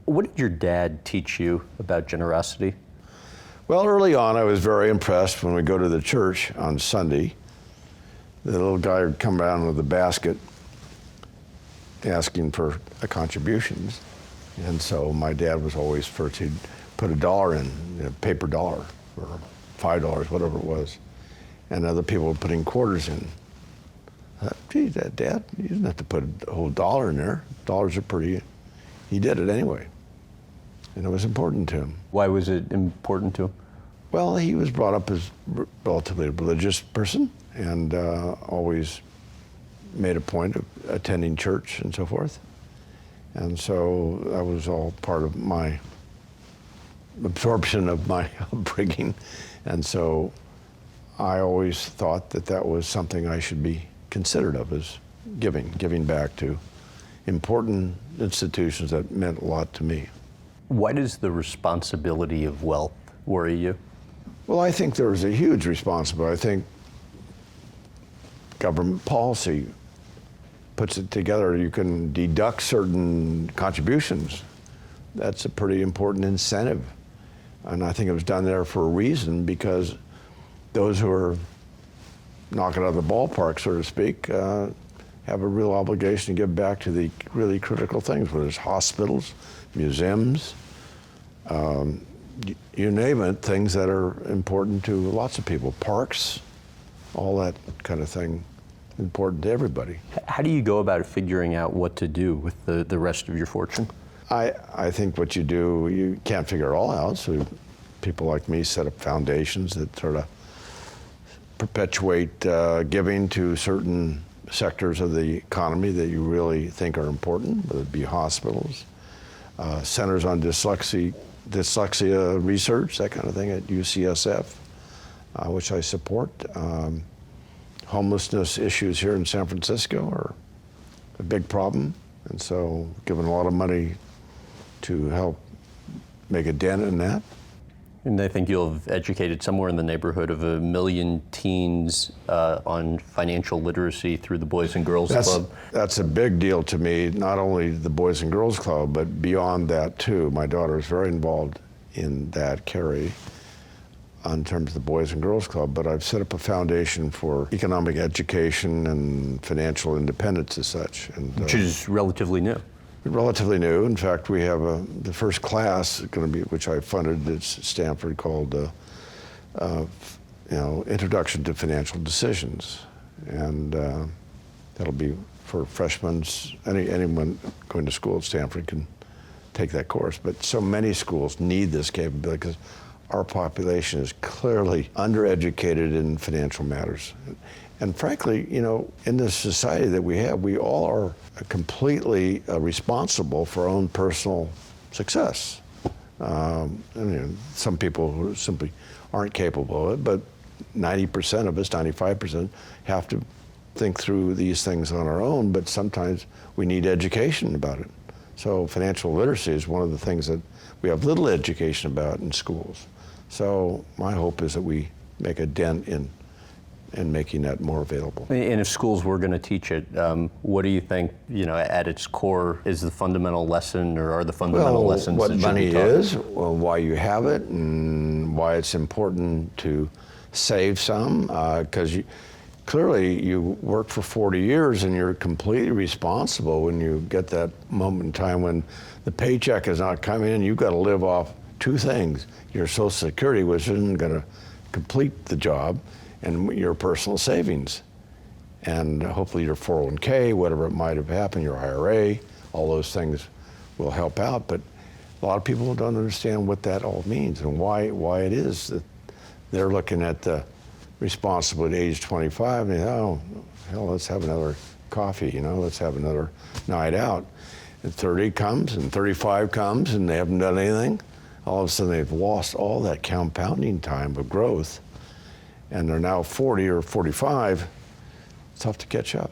What did your dad teach you about generosity? Well, early on, I was very impressed when we go to the church on Sunday. The little guy would come around with a basket asking for contributions. And so my dad was always first, he'd put $1 in, a paper dollar, or $5, whatever it was. And other people were putting quarters in. I thought, gee, Dad, you didn't have to put a whole dollar in there. Dollars are pretty. He did it anyway. And it was important to him. Why was it important to him? Well, he was brought up as a relatively religious person and always made a point of attending church and so forth. And so that was all part of my absorption of my upbringing. And so I always thought that that was something I should be considerate of, as giving back to important institutions that meant a lot to me. Why does the responsibility of wealth worry you? Well, I think there is a huge responsibility. I think government policy puts it together. You can deduct certain contributions. That's a pretty important incentive. And I think it was done there for a reason, because those who are knocking out of the ballpark, so to speak, have a real obligation to give back to the really critical things, whether it's hospitals, museums, you name it, things that are important to lots of people, parks, all that kind of thing, important to everybody. How do you go about figuring out what to do with the rest of your fortune? I think what you do, you can't figure it all out, so people like me set up foundations that sort of perpetuate giving to certain sectors of the economy that you really think are important, whether it be hospitals, centers on dyslexia research, that kind of thing at UCSF, which I support. Homelessness issues here in San Francisco are a big problem, and so giving a lot of money to help make a dent in that. And I think you'll have educated somewhere in the neighborhood of 1 million teens on financial literacy through the Boys and Girls Club. That's a big deal to me, not only the Boys and Girls Club, but beyond that too. My daughter is very involved in that, Carrie, in terms of the Boys and Girls Club, but I've set up a foundation for economic education and financial independence as such. And, which is relatively new. Relatively new. In fact, we have the first class going to be, which I funded at Stanford, called Introduction to Financial Decisions, and that'll be for freshmen. Anyone going to school at Stanford can take that course. But so many schools need this capability because our population is clearly undereducated in financial matters. And frankly, in this society that we have, we all are completely responsible for our own personal success. Some people who simply aren't capable of it, but 90% of us, 95%, have to think through these things on our own, but sometimes we need education about it. So financial literacy is one of the things that we have little education about in schools. So my hope is that we make a dent in making that more available. And if schools were going to teach it, what do you think, at its core is the fundamental lesson, or are the fundamental lessons what that money should be taught? is, why you have it, and why it's important to save some, because clearly you work for 40 years and you're completely responsible when you get that moment in time when the paycheck is not coming in. You've got to live off two things: your Social Security, which isn't going to complete the job, and your personal savings. And hopefully your 401k, whatever it might have happened, your IRA, all those things will help out. But a lot of people don't understand what that all means and why it is that they're looking at the responsibility at age 25 and they think, oh, hell, let's have another coffee, let's have another night out. And 30 comes and 35 comes and they haven't done anything. All of a sudden they've lost all that compounding time of growth, and they're now 40 or 45, it's tough to catch up.